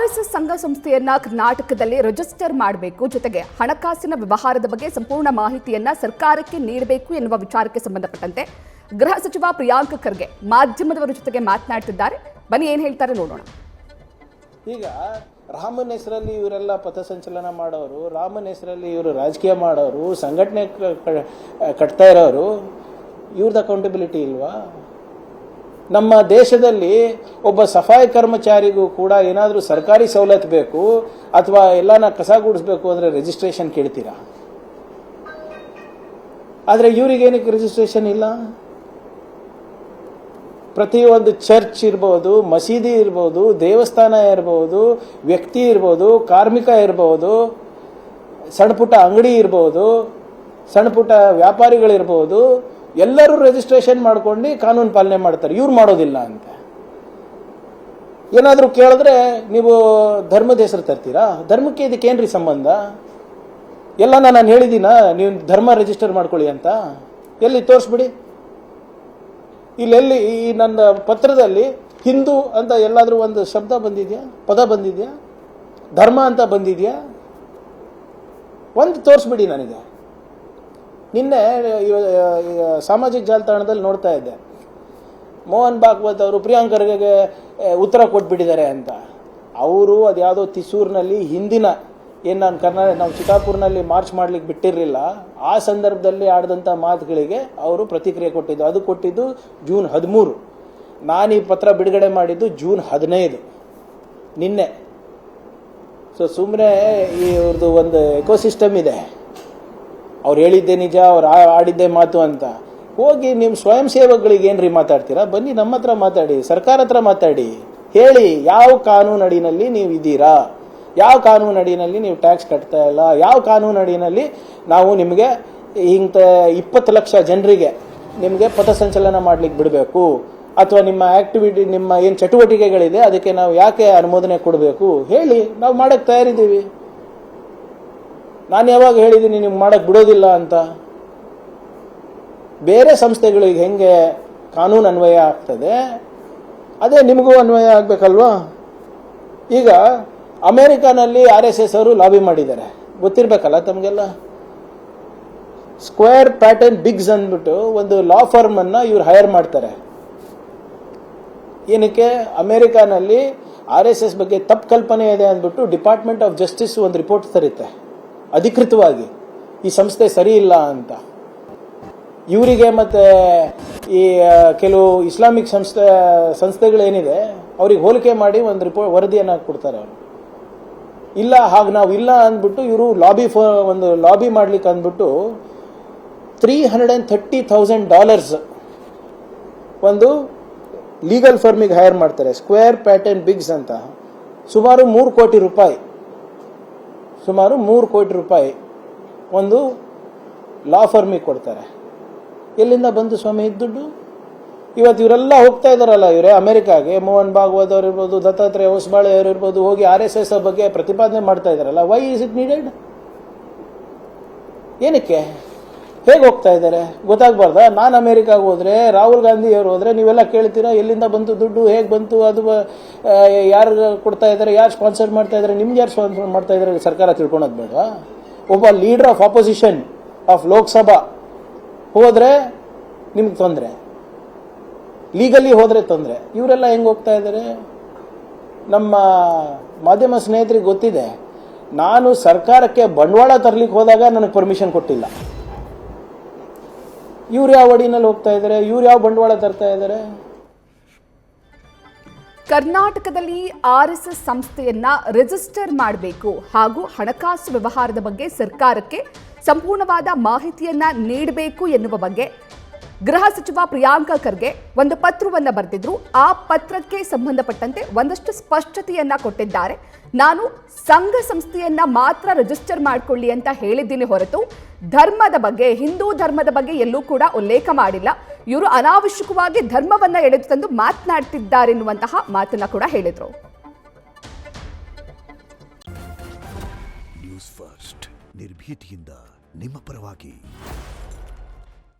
RSS ಸಂಘ ಸಂಸ್ಥೆಯನ್ನ ಕರ್ನಾಟಕದಲ್ಲಿ register ಮಾಡಬೇಕು, ಜೊತೆಗೆ ಹಣಕಾಸಿನ ವ್ಯವಹಾರದ ಬಗ್ಗೆ ಸಂಪೂರ್ಣ ಮಾಹಿತಿಯನ್ನ ಸರ್ಕಾರಕ್ಕೆ ನೀಡಬೇಕು ಎನ್ನುವ ವಿಚಾರಕ್ಕೆ ಸಂಬಂಧಪಟ್ಟಂತೆ ಗೃಹ ಸಚಿವ ಪ್ರಿಯಾಂಕ್ ಖರ್ಗೆ ಮಾಧ್ಯಮದವರ ಜೊತೆಗೆ ಮಾತನಾಡ್ತಿದ್ದಾರೆ. ಬನ್ನಿ ಏನ್ ಹೇಳ್ತಾರೆ ನೋಡೋಣ. ಈಗ ರಾಮನ ಹೆಸರಲ್ಲಿ ಇವರೆಲ್ಲ ಪಥಸಂಚಲನ ಮಾಡೋರು, ರಾಮನ ಹೆಸರಲ್ಲಿ ಇವರು ರಾಜಕೀಯ ಮಾಡೋರು, ಸಂಘಟನೆ ಕಟ್ತಾ ಇರೋರು, ಇವ್ರದ್ದು ಅಕೌಂಟಬಿಲಿಟಿ ಇಲ್ವಾ? ನಮ್ಮ ದೇಶದಲ್ಲಿ ಒಬ್ಬ ಸಫಾಯಿ ಕರ್ಮಚಾರಿಗೂ ಕೂಡ ಏನಾದರೂ ಸರ್ಕಾರಿ ಸವಲತ್ತು ಬೇಕು ಅಥವಾ ಎಲ್ಲಾನ ಕಸ ಗುಡಿಸ್ಬೇಕು ಅಂದರೆ ರಿಜಿಸ್ಟ್ರೇಷನ್ ಕೇಳ್ತೀರಾ? ಆದರೆ ಇವರಿಗೇನಕ್ಕೆ ರಿಜಿಸ್ಟ್ರೇಷನ್ ಇಲ್ಲ? ಪ್ರತಿಯೊಂದು ಚರ್ಚ್ ಇರ್ಬೋದು, ಮಸೀದಿ ಇರ್ಬೋದು, ದೇವಸ್ಥಾನ ಇರ್ಬೋದು, ವ್ಯಕ್ತಿ ಇರ್ಬೋದು, ಕಾರ್ಮಿಕ ಇರ್ಬೋದು, ಸಣ್ಣ ಪುಟ್ಟ ಅಂಗಡಿ ಇರ್ಬೋದು, ಸಣ್ಣ ಪುಟ್ಟ ವ್ಯಾಪಾರಿಗಳಿರ್ಬೋದು, ಎಲ್ಲರೂ ರಿಜಿಸ್ಟ್ರೇಷನ್ ಮಾಡ್ಕೊಂಡು ಕಾನೂನು ಪಾಲನೆ ಮಾಡ್ತಾರೆ. ಇವ್ರು ಮಾಡೋದಿಲ್ಲ ಅಂತ ಏನಾದರೂ ಕೇಳಿದ್ರೆ ನೀವು ಧರ್ಮದ ಹೆಸರು ತರ್ತೀರಾ? ಧರ್ಮಕ್ಕೆ ಇದಕ್ಕೇನ್ರಿ ಸಂಬಂಧ? ಎಲ್ಲ ನಾನು ಹೇಳಿದ್ದೀನ ನೀವು ಧರ್ಮ ರಿಜಿಸ್ಟರ್ ಮಾಡ್ಕೊಳ್ಳಿ ಅಂತ. ಎಲ್ಲಿ ತೋರಿಸ್ಬಿಡಿ. ಇಲ್ಲೆಲ್ಲಿ ಈ ನನ್ನ ಪತ್ರದಲ್ಲಿ ಹಿಂದೂ ಅಂತ ಎಲ್ಲಾದರೂ ಒಂದು ಶಬ್ದ ಬಂದಿದೆಯಾ, ಪದ ಬಂದಿದೆಯಾ, ಧರ್ಮ ಅಂತ ಬಂದಿದೆಯಾ? ಒಂದು ತೋರಿಸ್ಬಿಡಿ ನನಗೆ. ನಿನ್ನೆ ಸಾಮಾಜಿಕ ಜಾಲತಾಣದಲ್ಲಿ ನೋಡ್ತಾ ಇದ್ದೆ, ಮೋಹನ್ ಭಾಗವತ್ ಅವರು ಪ್ರಿಯಾಂಕ್ ಖರ್ಗೆಗೆ ಉತ್ತರ ಕೊಟ್ಬಿಟ್ಟಿದ್ದಾರೆ ಅಂತ. ಅವರು ಅದ್ಯಾವುದೋ ತಿಸೂರಿನಲ್ಲಿ ಹಿಂದಿನ ಏನು ನಾವು ಚಿತ್ತಾಪುರ್ನಲ್ಲಿ ಮಾರ್ಚ್ ಮಾಡ್ಲಿಕ್ಕೆ ಬಿಟ್ಟಿರಲಿಲ್ಲ, ಆ ಸಂದರ್ಭದಲ್ಲಿ ಆಡಿದಂಥ ಮಾತುಗಳಿಗೆ ಅವರು ಪ್ರತಿಕ್ರಿಯೆ ಕೊಟ್ಟಿದ್ದು. ಅದು ಕೊಟ್ಟಿದ್ದು ಜೂನ್ 13. ನಾನು ಈ ಪತ್ರ ಬಿಡುಗಡೆ ಮಾಡಿದ್ದು ಜೂನ್ 15 ನಿನ್ನೆ. ಸೊ ಸುಮ್ಮನೆ ಇವ್ರದ್ದು ಒಂದು ಎಕೋಸಿಸ್ಟಮ್ ಇದೆ. ಅವ್ರು ಹೇಳಿದ್ದೆ ನಿಜ, ಅವ್ರು ಆಡಿದ್ದೆ ಮಾತು ಅಂತ. ಹೋಗಿ ನಿಮ್ಮ ಸ್ವಯಂ ಸೇವಕಗಳಿಗೆ ಏನ್ರಿ ಮಾತಾಡ್ತೀರಾ? ಬನ್ನಿ ನಮ್ಮ ಹತ್ರ ಮಾತಾಡಿ, ಸರ್ಕಾರ ಹತ್ರ ಮಾತಾಡಿ, ಹೇಳಿ ಯಾವ ಕಾನೂನು ಅಡಿನಲ್ಲಿ ನೀವು ಇದ್ದೀರಾ, ಯಾವ ಕಾನೂನು ಅಡಿನಲ್ಲಿ ನೀವು ಟ್ಯಾಕ್ಸ್ ಕಟ್ತಾ ಇಲ್ಲ, ಯಾವ ಕಾನೂನು ಅಡಿನಲ್ಲಿ ನಾವು ನಿಮಗೆ ಇಂಥ 20 ಲಕ್ಷ ಜನರಿಗೆ ನಿಮಗೆ ಪಥಸಂಚಲನ ಮಾಡ್ಲಿಕ್ಕೆ ಬಿಡಬೇಕು, ಅಥವಾ ನಿಮ್ಮ ಆಕ್ಟಿವಿಟಿ, ನಿಮ್ಮ ಏನು ಚಟುವಟಿಕೆಗಳಿದೆ ಅದಕ್ಕೆ ನಾವು ಯಾಕೆ ಅನುಮೋದನೆ ಕೊಡಬೇಕು ಹೇಳಿ, ನಾವು ಮಾಡಕ್ಕೆ ತಯಾರಿದ್ದೀವಿ. ನಾನು ಯಾವಾಗ ಹೇಳಿದ್ದೀನಿ ನೀವು ಮಾಡಕ್ಕೆ ಬಿಡೋದಿಲ್ಲ ಅಂತ? ಬೇರೆ ಸಂಸ್ಥೆಗಳಿಗೆ ಹೆಂಗೆ ಕಾನೂನು ಅನ್ವಯ ಆಗ್ತದೆ ಅದೇ ನಿಮಗೂ ಅನ್ವಯ ಆಗಬೇಕಲ್ವಾ? ಈಗ ಅಮೆರಿಕಾನಲ್ಲಿ RSS ಅವರು ಲಾಬಿ ಮಾಡಿದ್ದಾರೆ, ಗೊತ್ತಿರಬೇಕಲ್ಲ ತಮಗೆಲ್ಲ. ಸ್ಕ್ವೇರ್ ಪ್ಯಾಟರ್ನ್ ಬಿಗ್ಸ್ ಅಂದ್ಬಿಟ್ಟು ಒಂದು ಲಾ ಫರ್ಮ್ ಅನ್ನ ಇವ್ರು ಹೈರ್ ಮಾಡ್ತಾರೆ. ಏನಕ್ಕೆ? ಅಮೆರಿಕಾನಲ್ಲಿ RSS ಬಗ್ಗೆ ತಪ್ಪು ಕಲ್ಪನೆ ಇದೆ ಅಂದ್ಬಿಟ್ಟು ಡಿಪಾರ್ಟ್ಮೆಂಟ್ ಆಫ್ ಜಸ್ಟಿಸ್ ಒಂದು ರಿಪೋರ್ಟ್ ತರುತ್ತೆ ಅಧಿಕೃತವಾಗಿ, ಈ ಸಂಸ್ಥೆ ಸರಿ ಇಲ್ಲ ಅಂತ. ಇವರಿಗೆ ಮತ್ತೆ ಈ ಕೆಲವು ಇಸ್ಲಾಮಿಕ್ ಸಂಸ್ಥೆಗಳೇನಿದೆ ಅವ್ರಿಗೆ ಹೋಲಿಕೆ ಮಾಡಿ ಒಂದು ವರದಿಯನ್ನು ಕೊಡ್ತಾರೆ ಅವರು. ಇಲ್ಲ ಹಾಗೆ ನಾವು ಇಲ್ಲ ಅಂದ್ಬಿಟ್ಟು ಇವರು ಒಂದು ಲಾಬಿ ಮಾಡ್ಲಿಕ್ಕೆ ಅಂದ್ಬಿಟ್ಟು $330,000 ಒಂದು ಲೀಗಲ್ ಫರ್ಮಿಗೆ ಹೈರ್ ಮಾಡ್ತಾರೆ. ಸ್ಕ್ವೇರ್ ಪ್ಯಾಟರ್ನ್ ಬಿಗ್ಸ್ ಅಂತ. ಸುಮಾರು 3 ಕೋಟಿ ರೂಪಾಯಿ ಒಂದು ಲಾ ಫರ್ಮಿಗೆ ಕೊಡ್ತಾರೆ. ಎಲ್ಲಿಂದ ಬಂದು ಸ್ವಾಮಿ ಇದ್ದ ದುಡ್ಡು? ಇವತ್ತು ಇವರೆಲ್ಲ ಹೋಗ್ತಾ ಇದಾರಲ್ಲ, ಇವರೇ ಅಮೆರಿಕಾಗೆ, ಮೋಹನ್ ಭಾಗವತ್ ಅವರು ಇರ್ಬೋದು, ದತ್ತಾತ್ರೇಯ ಹೊಸಬಾಳೆ ಅವರು ಇರ್ಬೋದು, ಹೋಗಿ RSS ಬಗ್ಗೆ ಪ್ರತಿಪಾದನೆ ಮಾಡ್ತಾ ಇದಾರಲ್ಲ. Why is it needed? ಏನಕ್ಕೆ? ಹೇಗೆ ಹೋಗ್ತಾ ಇದ್ದಾರೆ ಗೊತ್ತಾಗಬಾರ್ದಾ? ನಾನು ಅಮೆರಿಕಾಗೆ ಹೋದ್ರೆ, ರಾಹುಲ್ ಗಾಂಧಿ ಅವರು ಹೋದ್ರೆ ನೀವೆಲ್ಲ ಕೇಳ್ತೀರಾ ಎಲ್ಲಿಂದ ಬಂತು ದುಡ್ಡು, ಹೇಗೆ ಬಂತು, ಅದು ಯಾರು ಕೊಡ್ತಾ ಇದ್ದಾರೆ, ಯಾರು ಸ್ಪಾನ್ಸರ್ ಮಾಡ್ತಾ ಇದ್ದಾರೆ, ನಿಮ್ಗೆ ಯಾರು ಸ್ಪಾನ್ಸರ್ ಮಾಡ್ತಾ ಇದ್ದಾರೆ ಸರ್ಕಾರ ತಿಳ್ಕೊಳೋದು ಬೇಡವಾ? ಒಬ್ಬ leader of opposition of Lok Sabha ಹೋದ್ರೆ ನಿಮ್ಗೆ ತೊಂದರೆ, ಲೀಗಲಿ ಹೋದ್ರೆ ತೊಂದರೆ. ಇವರೆಲ್ಲ ಹೆಂಗೆ ಹೋಗ್ತಾ ಇದ್ದಾರೆ? ನಮ್ಮ ಮಾಧ್ಯಮ ಸ್ನೇಹಿತರಿಗೆ ಗೊತ್ತಿದೆ, ನಾನು ಸರ್ಕಾರಕ್ಕೆ ಬಂಡವಾಳ ತರಲಿಕ್ಕೆ ಹೋದಾಗ ನನಗೆ ಪರ್ಮಿಷನ್ ಕೊಟ್ಟಿಲ್ಲ. ಇವ್ರು ಯಾವ ಅಡಿನಲ್ಲಿ ಹೋಗ್ತಾ ಇದ್ದಾರೆ? ಇವ್ರು ಯಾವ ಬಂಡವಾಳ ತರ್ತಾ ಇದ್ದಾರೆ? ಕರ್ನಾಟಕದಲ್ಲಿ RSS ಸಂಸ್ಥೆಯನ್ನ ರಿಜಿಸ್ಟರ್ ಮಾಡಬೇಕು ಹಾಗೂ ಹಣಕಾಸು ವ್ಯವಹಾರದ ಬಗ್ಗೆ ಸರ್ಕಾರಕ್ಕೆ ಸಂಪೂರ್ಣವಾದ ಮಾಹಿತಿಯನ್ನ ನೀಡಬೇಕು ಎನ್ನುವ ಬಗ್ಗೆ ಗೃಹ ಸಚಿವ ಪ್ರಿಯಾಂಕ್ ಖರ್ಗೆ ಒಂದು ಪತ್ರವನ್ನ ಬರೆದಿದ್ರು. ಆ ಪತ್ರಕ್ಕೆ ಸಂಬಂಧಪಟ್ಟಂತೆ ಒಂದಷ್ಟು ಸ್ಪಷ್ಟತೆಯನ್ನ ಕೊಟ್ಟಿದ್ದಾರೆ. ನಾನು ಸಂಘ ಸಂಸ್ಥೆಯನ್ನ ಮಾತ್ರ ರಿಜಿಸ್ಟರ್ ಮಾಡಿಕೊಳ್ಳಿ ಅಂತ ಹೇಳಿದ್ದೀನಿ ಹೊರತು ಧರ್ಮದ ಬಗ್ಗೆ, ಹಿಂದೂ ಧರ್ಮದ ಬಗ್ಗೆ ಎಲ್ಲೂ ಕೂಡ ಉಲ್ಲೇಖ ಮಾಡಿಲ್ಲ. ಇವರು ಅನಾವಶ್ಯಕವಾಗಿ ಧರ್ಮವನ್ನ ಎಳೆದು ತಂದು ಮಾತನಾಡ್ತಿದ್ದಾರೆ ಎನ್ನುವಂತಹ ಮಾತನ್ನ ಕೂಡ ಹೇಳಿದ್ರು. ನ್ಯೂಸ್ ಫಸ್ಟ್ ನಿರ್ಭೀತಿಯಿಂದ ನಿಮ್ಮ ಪರವಾಗಿ.